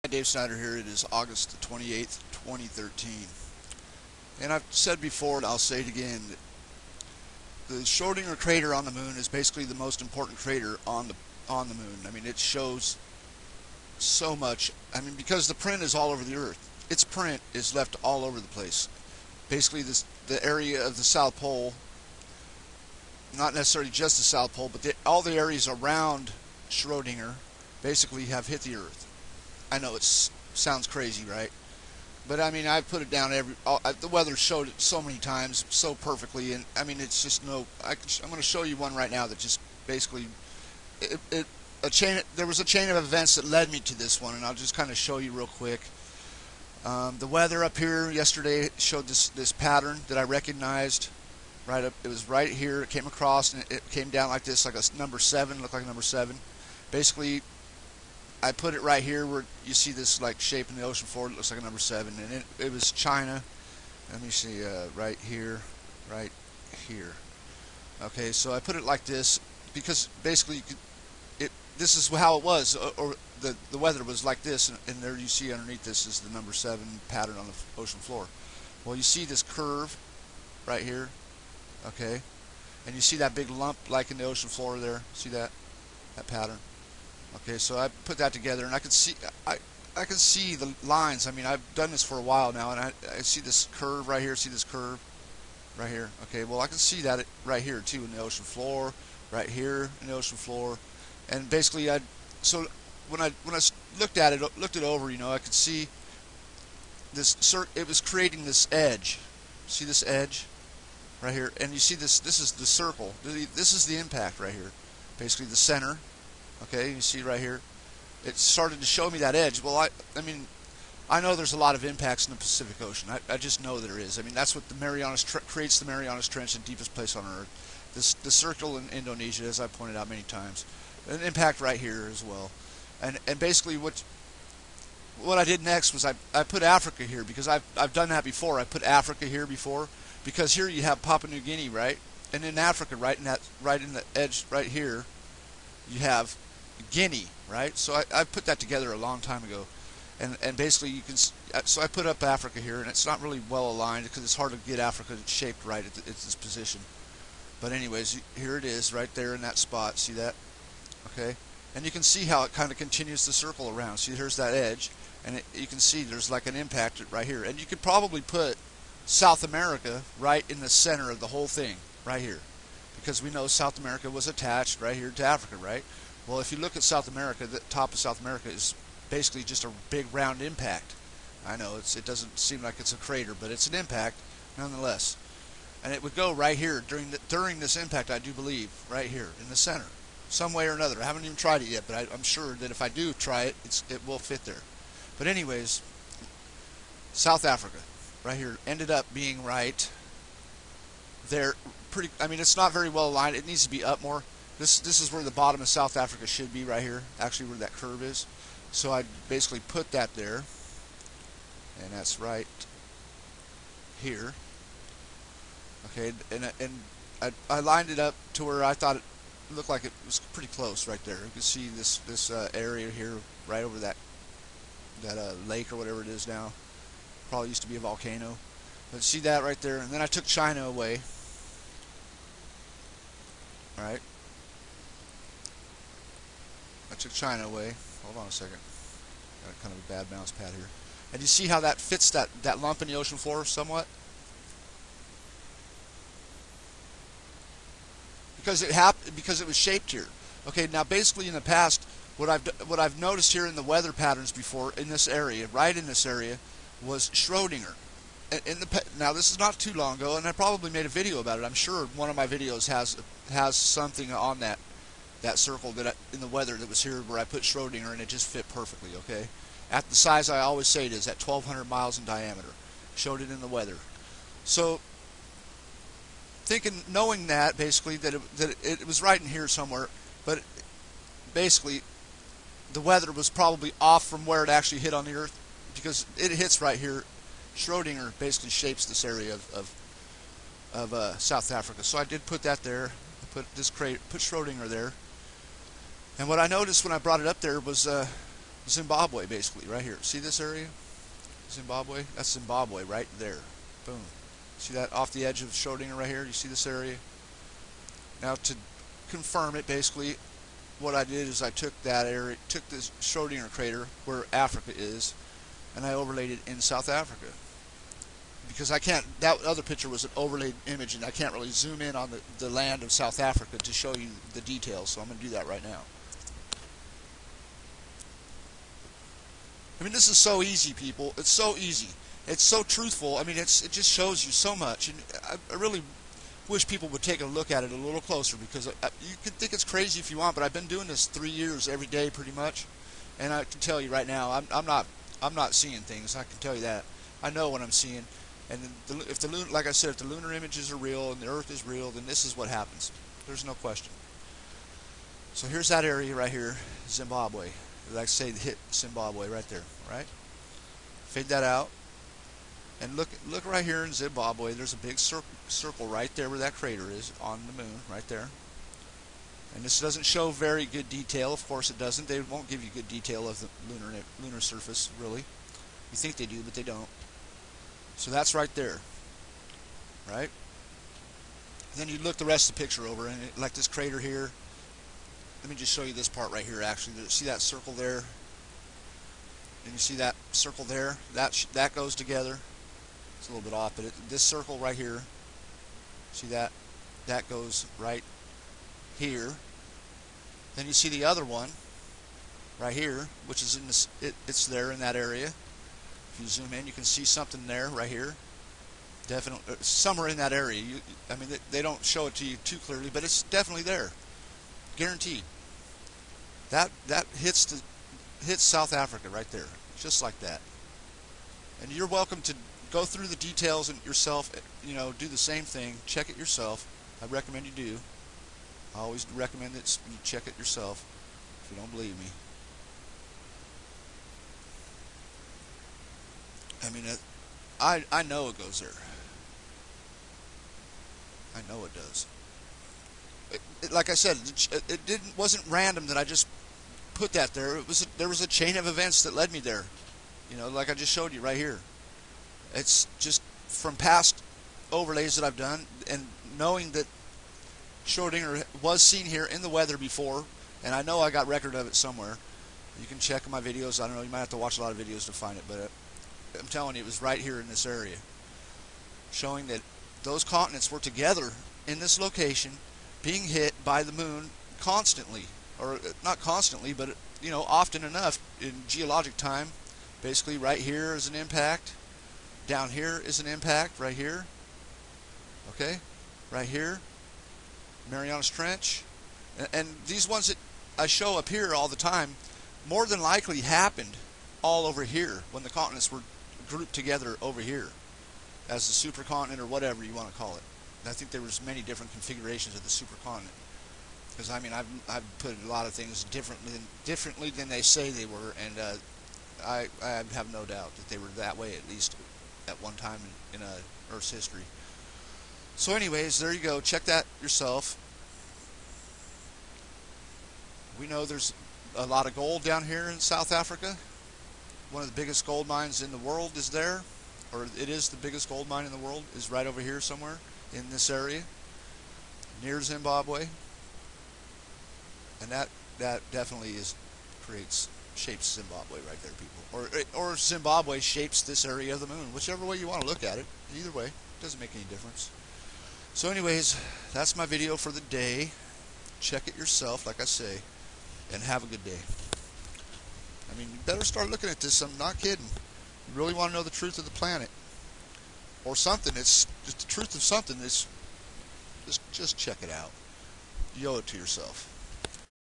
Dave Snyder here. It is August the 28th, 2013. And I've said before, and I'll say it again, the Schrodinger crater on the moon is basically the most important crater on the moon. I mean, it shows so much. I mean, because the print is all over the Earth. Its print is left all over the place. Basically, the area of the South Pole, not necessarily just the South Pole, but all the areas around Schrodinger basically have hit the Earth. I know it sounds crazy, right? But I mean, I've put it down the weather showed it so many times, so perfectly, and I mean, it's just I'm going to show you one right now that just basically, there was a chain of events that led me to this one, and I'll just kind of show you real quick. The weather up here yesterday showed this pattern that I recognized. Right up, it was right here. It came across, and it came down like this, like a number 7, looked like a number 7. Basically, I put it right here where you see this like shape in the ocean floor. It looks like a number 7, and it was China. Let me see, right here. Okay, so I put it like this because basically this is how it was, or the weather was like this, and there you see underneath this is the number 7 pattern on the ocean floor. Well, you see this curve right here, okay, and you see that big lump like in the ocean floor there. See that pattern? Okay, so I put that together, and I can see the lines. I mean, I've done this for a while now, and I see this curve right here. See this curve right here? Okay, well, I can see that right here too in the ocean floor, right here in the ocean floor, and basically, so when I looked it over, you know, I could see this. It was creating this edge. See this edge right here, and you see this. This is the circle. This is the impact right here. Basically, the center. Okay, you see right here, it started to show me that edge. Well, I mean, I know there's a lot of impacts in the Pacific Ocean. I just know there is. I mean, that's what the Marianas creates the Marianas Trench, the deepest place on Earth. The circle in Indonesia, as I pointed out many times, an impact right here as well. And basically, what I did next was I put Africa here because I've done that before. I put Africa here before because here you have Papua New Guinea, right? And in Africa, right in the edge right here, you have Guinea, right? So I put that together a long time ago, and basically you can. So I put up Africa here, and it's not really well aligned because it's hard to get Africa shaped right at its position. But anyways, here it is right there in that spot. See that? Okay, and you can see how it kind of continues to circle around. See, here's that edge, and you can see there's like an impact right here, and you could probably put South America right in the center of the whole thing, right here, because we know South America was attached right here to Africa, right? Well, if you look at South America, the top of South America is basically just a big round impact. I know it doesn't seem like it's a crater, but it's an impact nonetheless. And it would go right here during this impact, I do believe, right here in the center, some way or another. I haven't even tried it yet, but I'm sure that if I do try it, it will fit there. But anyways, South Africa, right here, ended up being right there. I mean, it's not very well aligned. It needs to be up more. This is where the bottom of South Africa should be, right here, actually where that curve is. So I basically put that there, and that's right here. Okay, and I lined it up to where I thought it looked like it was pretty close right there. You can see this area here, right over that lake or whatever it is now. Probably used to be a volcano. But see that right there, and then I took China away. All right. I took China away. Hold on a second. Got kind of a bad mouse pad here. And you see how that fits that lump in the ocean floor somewhat? Because it was shaped here. Okay, now basically in the past, what I've noticed here in the weather patterns before in this area, right in this area, was Schrodinger. Now this is not too long ago, and I probably made a video about it. I'm sure one of my videos has something on that circle in the weather that was here where I put Schrodinger, and it just fit perfectly. Okay, at the size I always say it is, at 1,200 miles in diameter. Showed it in the weather. So knowing that basically that it was right in here somewhere, but basically the weather was probably off from where it actually hit on the Earth because it hits right here. Schrodinger basically shapes this area of South Africa. So I did put that there. I put Schrodinger there. And what I noticed when I brought it up there was Zimbabwe, basically, right here. See this area? Zimbabwe? That's Zimbabwe right there. Boom. See that off the edge of Schrodinger right here? You see this area? Now to confirm it, basically, what I did is I took that area, took this Schrodinger crater where Africa is, and I overlaid it in South Africa. Because I can't, that other picture was an overlaid image, and I can't really zoom in on the land of South Africa to show you the details, so I'm going to do that right now. I mean, this is so easy, people. It's so easy. It's so truthful. I mean, it just shows you so much, and I really wish people would take a look at it a little closer, because you can think it's crazy if you want, but I've been doing this 3 years every day pretty much, and I can tell you right now, I'm not seeing things. I can tell you that. I know what I'm seeing, and if the like I said, if the lunar images are real and the Earth is real, then this is what happens. There's no question. So here's that area right here, Zimbabwe. Like I say, hit Zimbabwe right there, right? Fade that out. And look right here in Zimbabwe, there's a big circle right there where that crater is on the moon, right there. And this doesn't show very good detail. Of course it doesn't. They won't give you good detail of the lunar surface, really. You think they do, but they don't. So that's right there, right? And then you look the rest of the picture over, and like this crater here. Let me just show you this part right here, actually. See that circle there? And you see that circle there? That goes together. It's a little bit off, but this circle right here, see that? That goes right here. Then you see the other one right here, which is in this. It's there in that area. If you zoom in, you can see something there right here. Definitely somewhere in that area. I mean, they don't show it to you too clearly, but it's definitely there. Guaranteed. That hits South Africa right there, just like that. And you're welcome to go through the details and yourself. You know, do the same thing. Check it yourself. I recommend you do. I always recommend that you check it yourself if you don't believe me. I mean, I know it goes there. I know it does. Like I said, it wasn't random that I just put that there. There was a chain of events that led me there. You know, like I just showed you right here. It's just from past overlays that I've done, and knowing that Schrodinger was seen here in the weather before, and I know I got record of it somewhere. You can check my videos. I don't know, you might have to watch a lot of videos to find it, but I'm telling you, it was right here in this area, showing that those continents were together in this location, being hit by the moon constantly, or not constantly, but you know, often enough in geologic time. Basically, right here is an impact, down here is an impact, right here, okay, right here, Marianas Trench, and these ones that I show up here all the time, more than likely happened all over here when the continents were grouped together over here as the supercontinent, or whatever you want to call it. I think there was many different configurations of the supercontinent, because I mean I've put a lot of things differently than they say they were, and I have no doubt that they were that way, at least at one time in Earth's history. So anyways, there you go. Check that yourself. We know there's a lot of gold down here in South Africa. One of the biggest gold mines in the world is there, or it is the biggest gold mine in the world, is right over here somewhere in this area near Zimbabwe, and that definitely shapes Zimbabwe right there, people, or Zimbabwe shapes this area of the moon, whichever way you want to look at it. Either way, it doesn't make any difference. So anyways, that's my video for the day. Check it yourself, like I say, and have a good day. I mean, you better start looking at this. I'm not kidding. You really want to know the truth of the planet, or something. It's just the truth of something. It's just check it out. You owe it to yourself.